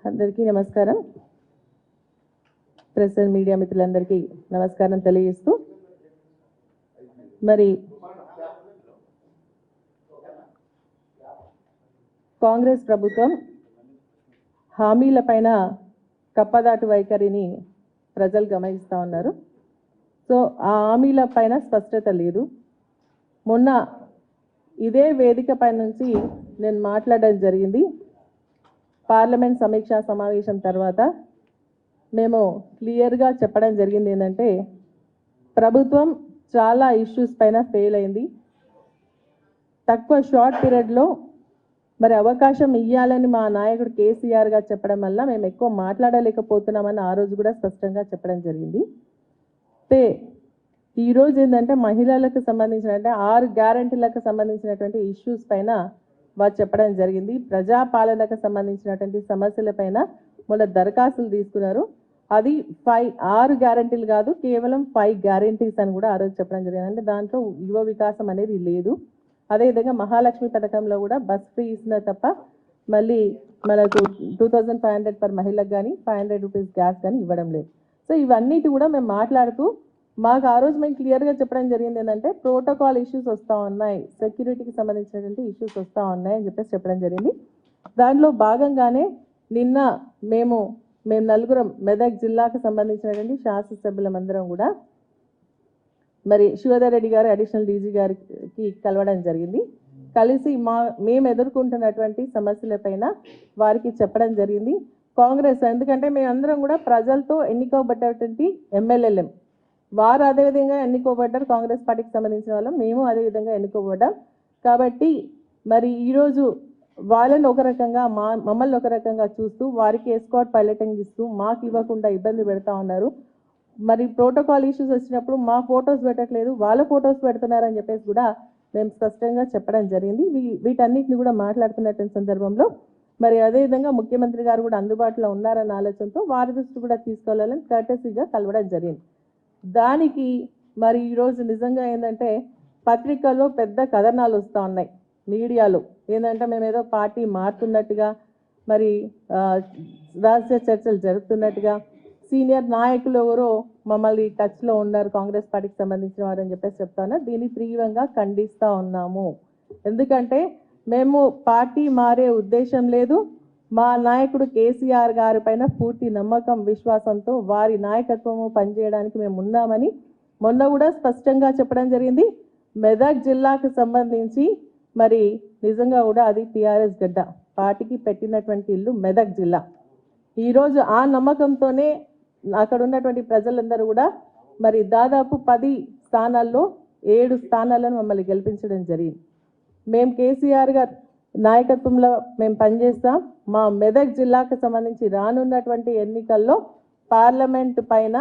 అందరికీ నమస్కారం. Press and media మిత్రులందరికీ నమస్కారం తెలియజేస్తూ మరి కాంగ్రెస్ ప్రభుత్వం హామీలపైన కప్పదాటు వైఖరిని ప్రజలు గమనిస్తూ ఉన్నారు. సో ఆ హామీలపైన స్పష్టత లేదు. మొన్న ఇదే వేదిక పై నుంచి నేను మాట్లాడడం జరిగింది. పార్లమెంట్ సమీక్షా సమావేశం తర్వాత మేము క్లియర్గా చెప్పడం జరిగింది ఏంటంటే ప్రభుత్వం చాలా ఇష్యూస్ పైన ఫెయిల్ అయింది. తక్కువ షార్ట్ పీరియడ్లో మరి అవకాశం ఇవ్వాలని మా నాయకుడు కేసీఆర్ గారు చెప్పడం వల్ల మేము ఎక్కువ మాట్లాడలేకపోతున్నామని ఆ రోజు కూడా స్పష్టంగా చెప్పడం జరిగింది. అయితే ఈరోజు ఏంటంటే మహిళలకు సంబంధించిన 6 గ్యారంటీలకు సంబంధించినటువంటి ఇష్యూస్ పైన వారు చెప్పడం జరిగింది. ప్రజాపాలనకు సంబంధించినటువంటి సమస్యలపైన మొన్న దరఖాస్తులు తీసుకున్నారు. అది 6 గ్యారంటీలు కాదు, కేవలం 5 గ్యారంటీస్ అని కూడా ఆ రోజు చెప్పడం జరిగింది. అంటే దాంట్లో యువ వికాసం అనేది లేదు. అదేవిధంగా మహాలక్ష్మి పథకంలో కూడా బస్ ఫ్రీ ఇస్తున్న తప్ప మళ్ళీ మనకు 2500 పర్ మహిళకు కానీ 500 రూపీస్ గ్యాస్ కానీ ఇవ్వడం లేదు. సో ఇవన్నిటి కూడా మేము మాట్లాడుతూ మాకు ఆ రోజు మేము క్లియర్గా చెప్పడం జరిగింది ఏంటంటే ప్రోటోకాల్ ఇష్యూస్ వస్తూ ఉన్నాయి, సెక్యూరిటీకి సంబంధించినటువంటి ఇష్యూస్ వస్తూ ఉన్నాయి అని చెప్పడం జరిగింది. దాంట్లో భాగంగానే నిన్న మేము నలుగురం మెదక్ జిల్లాకు సంబంధించినటువంటి శాసనసభ్యులందరం కూడా మరి శివధర్ రెడ్డి గారు అడిషనల్ డీజీ గారికి కలవడం జరిగింది. కలిసి మేము ఎదుర్కొంటున్నటువంటి సమస్యలపైన వారికి చెప్పడం జరిగింది. కాంగ్రెస్ ఎందుకంటే మేమందరం కూడా ప్రజలతో ఎన్నుకోబడ్డటువంటి ఎమ్మెల్యేలం, వారు అదేవిధంగా ఎన్నుకోబడ్డారు. కాంగ్రెస్ పార్టీకి సంబంధించిన వాళ్ళం, మేము అదేవిధంగా ఎన్నుకోబడ్డాం. కాబట్టి మరి ఈరోజు వాళ్ళని ఒక రకంగా మమ్మల్ని ఒక రకంగా చూస్తూ వారికి ఎస్కాట్ పైలటింగ్ ఇస్తూ మాకు ఇవ్వకుండా ఇబ్బంది పెడతా ఉన్నారు. మరి ప్రోటోకాల్ ఇష్యూస్ వచ్చినప్పుడు మా ఫొటోస్ పెట్టట్లేదు, వాళ్ళ ఫొటోస్ పెడుతున్నారని చెప్పేసి కూడా మేము స్పష్టంగా చెప్పడం జరిగింది. వీటన్నిటిని కూడా మాట్లాడుతున్నటువంటి సందర్భంలో మరి అదేవిధంగా ముఖ్యమంత్రి గారు కూడా అందుబాటులో ఉన్నారన్న ఆలోచనతో వారి దృష్టి కూడా తీసుకోవాలని కర్టసీగా కలవడం జరిగింది. దానికి మరి ఈరోజు నిజంగా ఏంటంటే పత్రికల్లో పెద్ద కథనాలు వస్తూ ఉన్నాయి, మీడియాలో ఏంటంటే మేము ఏదో పార్టీ మారుతున్నట్టుగా, మరి రహస్య చర్చలు జరుపుతున్నట్టుగా, సీనియర్ నాయకులు ఎవరో మమ్మల్ని టచ్లో ఉన్నారు కాంగ్రెస్ పార్టీకి సంబంధించిన వారు అని చెప్పేసి చెప్తాను. దీన్ని తీవ్రంగా ఖండిస్తూ ఉన్నాము. ఎందుకంటే మేము పార్టీ మారే ఉద్దేశం లేదు. మా నాయకుడు కేసీఆర్ గారి పైన పూర్తి నమ్మకం విశ్వాసంతో వారి నాయకత్వము పనిచేయడానికి మేము ఉన్నామని మొన్న కూడా స్పష్టంగా చెప్పడం జరిగింది. మెదక్ జిల్లాకు సంబంధించి మరి నిజంగా కూడా అది టీఆర్ఎస్ గడ్డ, పార్టీకి పెట్టినటువంటి ఇల్లు మెదక్ జిల్లా. ఈరోజు ఆ నమ్మకంతోనే అక్కడ ఉన్నటువంటి ప్రజలందరూ కూడా మరి దాదాపు 10 స్థానాల్లో 7 స్థానాలను మమ్మల్ని గెలిపించడం జరిగింది. మేము కేసీఆర్ గారు నాయకత్వంలో మేము పనిచేస్తాం. మా మెదక్ జిల్లాకు సంబంధించి రానున్నటువంటి ఎన్నికల్లో పార్లమెంటు పైన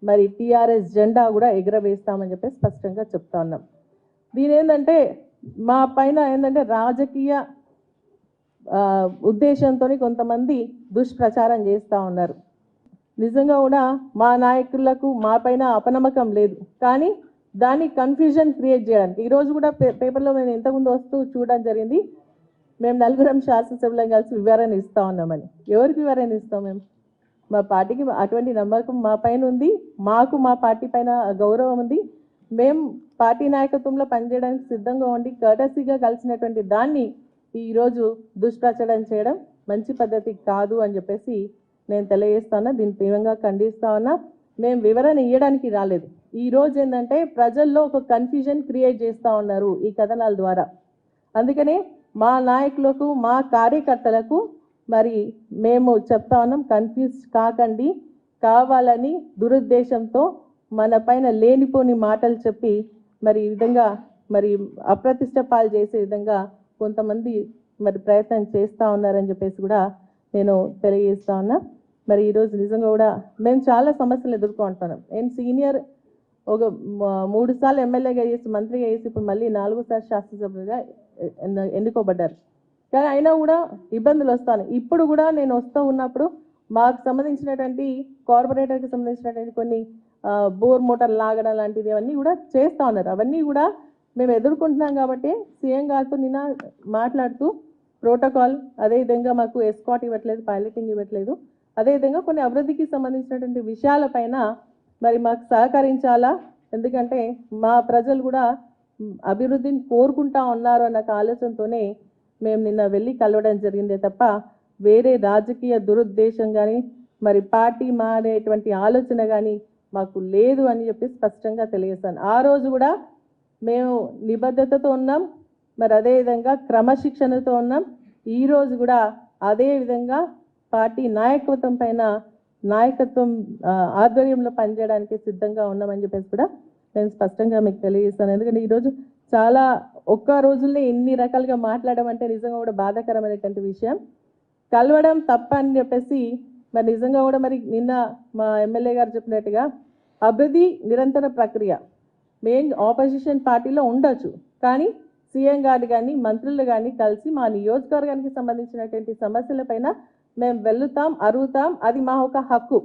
మరి టీఆర్ఎస్ జెండా కూడా ఎగురవేస్తామని చెప్పి స్పష్టంగా చెప్తా ఉన్నాం. దీని ఏంటంటే మా పైన ఏంటంటే రాజకీయ ఉద్దేశంతో కొంతమంది దుష్ప్రచారం చేస్తూ ఉన్నారు. నిజంగా కూడా మా నాయకులకు మా పైన అపనమ్మకం లేదు, కానీ దాన్ని కన్ఫ్యూజన్ క్రియేట్ చేయడానికి ఈరోజు కూడా పేపర్లో మేము ఇంతకుముందు వస్తూ చూడడం జరిగింది. మేము నలుగురం శాసనసభ్యులం కలిసి వివరణ ఇస్తూ ఉన్నామని. ఎవరికి వివరణ ఇస్తాం? మేము మా పార్టీకి అటువంటి నమ్మకం మా పైన ఉంది, మాకు మా పార్టీ పైన గౌరవం ఉంది. మేము పార్టీ నాయకత్వంలో పనిచేయడానికి సిద్ధంగా ఉండి కర్టసీగా కలిసినటువంటి దాన్ని ఈరోజు దుష్ప్రచారం చేయడం మంచి పద్ధతి కాదు అని చెప్పేసి నేను తెలియజేస్తాను. దీన్ని తీవ్రంగా ఖండిస్తా ఉన్నా. మేము వివరణ ఇవ్వడానికి రాలేదు. ఈరోజు ఏంటంటే ప్రజల్లో ఒక కన్ఫ్యూజన్ క్రియేట్ చేస్తూ ఉన్నారు ఈ కథనాల ద్వారా. అందుకనే మా నాయకులకు మా కార్యకర్తలకు మరి మేము చెప్తా ఉన్నాం, కన్ఫ్యూజ్ కాకండి. కావాలని దురుద్దేశంతో మన పైన లేనిపోని మాటలు చెప్పి మరి ఈ విధంగా మరి అప్రతిష్ట పాలు చేసే విధంగా కొంతమంది మరి ప్రయత్నం చేస్తూ ఉన్నారని చెప్పేసి కూడా నేను తెలియజేస్తా ఉన్నా. మరి ఈరోజు నిజంగా కూడా మేము చాలా సమస్యలు ఎదుర్కొంటున్నాం. నేను సీనియర్ ఒక 3 సార్లు ఎమ్మెల్యేగా చేసి మంత్రిగా చేసి ఇప్పుడు మళ్ళీ 4వ సారి శాసనసభ్యులుగా ఎన్నుకోబడ్డారు. కానీ అయినా కూడా ఇబ్బందులు వస్తాను. ఇప్పుడు కూడా నేను వస్తూ ఉన్నప్పుడు మాకు సంబంధించినటువంటి కార్పొరేటర్కి సంబంధించినటువంటి కొన్ని బోర్ మోటార్ లాగడం లాంటిది అవన్నీ కూడా చేస్తూ ఉన్నారు. అవన్నీ కూడా మేము ఎదుర్కొంటున్నాం. కాబట్టి సీఎం గారితో నిన్న మాట్లాడుతూ ప్రోటోకాల్, అదేవిధంగా మాకు ఎస్కాట్ ఇవ్వట్లేదు, పైలటింగ్ ఇవ్వట్లేదు. అదేవిధంగా కొన్ని అభివృద్ధికి సంబంధించినటువంటి విషయాలపైన మరి మాకు సహకరించాలా, ఎందుకంటే మా ప్రజలు కూడా అభివృద్ధిని కోరుకుంటా ఉన్నారు అన్న ఆలోచనతోనే మేము నిన్న వెళ్ళి కలవడం జరిగిందే తప్ప వేరే రాజకీయ దురుద్దేశం కానీ మరి పార్టీ మారేటువంటి ఆలోచన కానీ మాకు లేదు అని చెప్పి స్పష్టంగా తెలియజేస్తాను. ఆ రోజు కూడా మేము నిబద్ధతతో ఉన్నాం, మరి అదేవిధంగా క్రమశిక్షణతో ఉన్నాం. ఈరోజు కూడా అదేవిధంగా పార్టీ నాయకత్వం పైన నాయకత్వం ఆధ్వర్యంలో పనిచేయడానికి సిద్ధంగా ఉన్నామని చెప్పేసి కూడా నేను స్పష్టంగా మీకు తెలియజేస్తాను. ఎందుకంటే ఈరోజు చాలా ఒక్క రోజుల్లో ఎన్ని రకాలుగా మాట్లాడడం అంటే నిజంగా కూడా బాధాకరమైనటువంటి విషయం. కలవడం తప్ప అని చెప్పేసి మరి నిజంగా కూడా మరి నిన్న మా ఎమ్మెల్యే గారు చెప్పినట్టుగా అభివృద్ధి నిరంతర ప్రక్రియ. మెయిన్ ఆపోజిషన్ పార్టీలో ఉండొచ్చు, కానీ సీఎం గారు కానీ మంత్రులు కానీ కలిసి మా నియోజకవర్గానికి సంబంధించినటువంటి సమస్యలపైన మేము వెళ్తాం, అరుగుతాం, అది మా ఒక హక్కు.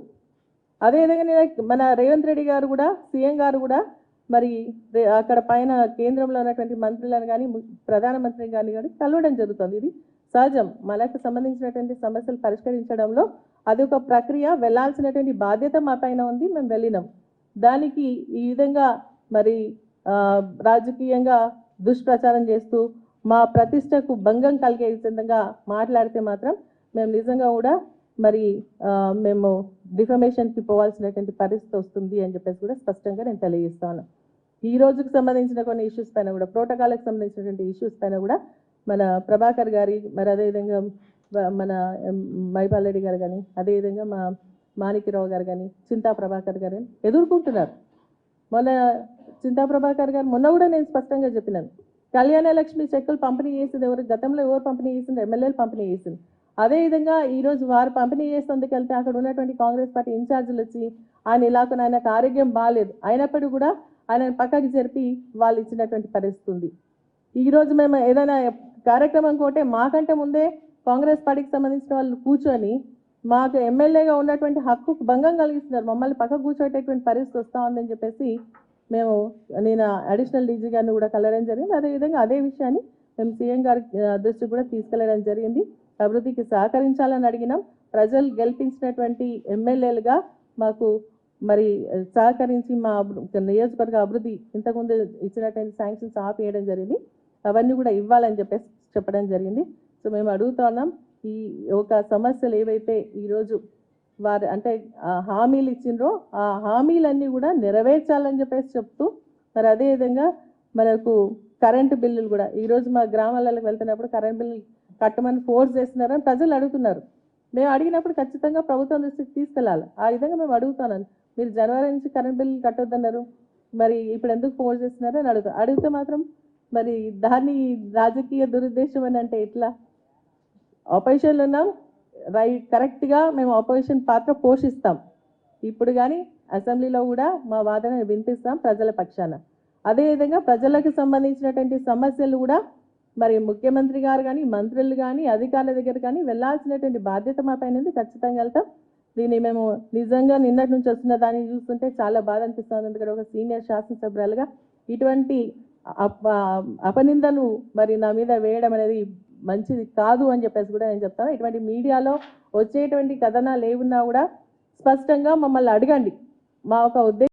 అదేవిధంగా మన రేవంత్ రెడ్డి గారు కూడా, సీఎం గారు కూడా మరి అక్కడ పైన కేంద్రంలో ఉన్నటువంటి మంత్రులను కానీ ప్రధానమంత్రిని కానీ కలవడం జరుగుతుంది. ఇది సహజం. మనకు సంబంధించినటువంటి సమస్యలు పరిష్కరించడంలో అది ఒక ప్రక్రియ. వెళ్ళాల్సినటువంటి బాధ్యత మా పైన ఉంది, మేము వెళ్ళినాం. దానికి ఈ విధంగా మరి రాజకీయంగా దుష్ప్రచారం చేస్తూ మా ప్రతిష్టకు భంగం కలిగే విధంగా మాట్లాడితే మాత్రం మేము నిజంగా కూడా మరి మేము డిఫమేషన్కి పోవాల్సినటువంటి పరిస్థితి వస్తుంది అని చెప్పేసి కూడా స్పష్టంగా నేను తెలియజేస్తాను. ఈ రోజుకు సంబంధించిన కొన్ని ఇష్యూస్ పైన కూడా, ప్రోటోకాల్కి సంబంధించినటువంటి ఇష్యూస్ పైన కూడా మన ప్రభాకర్ గారి, మరి అదేవిధంగా మన మైపాల్ రెడ్డి గారు కానీ, అదేవిధంగా మా మాణిక్యరావు గారు కానీ, చింతా ప్రభాకర్ గారు కానీ ఎదుర్కొంటున్నారు. మొన్న చింతా ప్రభాకర్ గారు మొన్న కూడా నేను స్పష్టంగా చెప్పినాను, కళ్యాణ లక్ష్మి చెక్కులు పంపిణీ చేసింది ఎవరు, గతంలో ఎవరు పంపిణీ చేసింది, ఎమ్మెల్యేలు పంపిణీ చేసింది. అదేవిధంగా ఈరోజు వారు పంపిణీ చేసేందుకు వెళ్తే అక్కడ ఉన్నటువంటి కాంగ్రెస్ పార్టీ ఇన్ఛార్జీలు వచ్చి ఆయన ఇలాగ ఆయనకు ఆరోగ్యం బాగాలేదు, అయినప్పటికీ కూడా ఆయన పక్కకి జరిపి వాళ్ళు ఇచ్చినటువంటి పరిస్థితి ఉంది. ఈరోజు మేము ఏదైనా కార్యక్రమం కోటే మాకంటే ముందే కాంగ్రెస్ పార్టీకి సంబంధించిన వాళ్ళు కూర్చొని మాకు ఎమ్మెల్యేగా ఉన్నటువంటి హక్కుకు భంగం కలిగిస్తున్నారు, మమ్మల్ని పక్కకు కూర్చోటటువంటి పరిస్థితి వస్తూ ఉందని చెప్పేసి నేను అడిషనల్ డీజీ గారిని కూడా కలవడం జరిగింది. అదేవిధంగా అదే విషయాన్ని మేము సీఎం గారి దృష్టికి కూడా తీసుకెళ్లడం జరిగింది. అభివృద్ధికి సహకరించాలని అడిగినాం. ప్రజలు గెలిపించినటువంటి ఎమ్మెల్యేలుగా మాకు మరి సహకరించి మా నియోజకవర్గ అభివృద్ధి ఇంతకుముందు ఇచ్చినటువంటి శాంక్షన్స్ ఆపేయడం జరిగింది, అవన్నీ కూడా ఇవ్వాలని చెప్పేసి చెప్పడం జరిగింది. సో మేము అడుగుతున్నాం, ఈ ఒక సమస్యలు ఏవైతే ఈరోజు వారు అంటే హామీలు ఇచ్చిండ్రో ఆ హామీలన్నీ కూడా నెరవేర్చాలని చెప్పేసి చెప్తూ, మరి అదేవిధంగా మనకు కరెంటు బిల్లులు కూడా ఈరోజు మా గ్రామాలకు వెళ్తున్నప్పుడు కరెంట్ బిల్లు కట్టమని ఫోర్స్ చేస్తున్నారని ప్రజలు అడుగుతున్నారు. మేము అడిగినప్పుడు ఖచ్చితంగా ప్రభుత్వం దృష్టికి తీసుకెళ్ళాలి. ఆ విధంగా మేము అడుగుతున్నాను. మీరు జనవరి నుంచి కరెంట్ బిల్లు కట్టొద్దన్నారు, మరి ఇప్పుడు ఎందుకు ఫోర్స్ చేస్తున్నారో అని అడిగితే మాత్రం మరి దాన్ని రాజకీయ దురుద్దేశం అని అంటే ఎట్లా? ఆపోజిషన్లో ఉన్నాం, కరెక్ట్గా మేము ఆపోజిషన్ పాత్ర పోషిస్తాం. ఇప్పుడు కానీ అసెంబ్లీలో కూడా మా వాదనను వినిపిస్తాం ప్రజల పక్షాన. అదేవిధంగా ప్రజలకు సంబంధించినటువంటి సమస్యలు కూడా మరి ముఖ్యమంత్రి గారు కానీ, మంత్రులు కానీ, అధికారుల దగ్గర కానీ వెళ్ళాల్సినటువంటి బాధ్యత మా పైన ఉంది. ఖచ్చితంగా వెళ్తాం. దీన్ని మేము నిజంగా నిన్నటి నుంచి వస్తున్న దాన్ని చూస్తుంటే చాలా బాధ అనిపిస్తుంది. ఎందుకంటే ఒక సీనియర్ శాసనసభ్యులుగా ఇటువంటి అపనిందను మరి నా మీద వేయడం అనేది మంచిది కాదు అని చెప్పేసి కూడా నేను చెప్తాను. ఇటువంటి మీడియాలో వచ్చేటువంటి కథనాలు ఏమున్నా కూడా స్పష్టంగా మమ్మల్ని అడగండి. మా ఒక ఉద్దేశం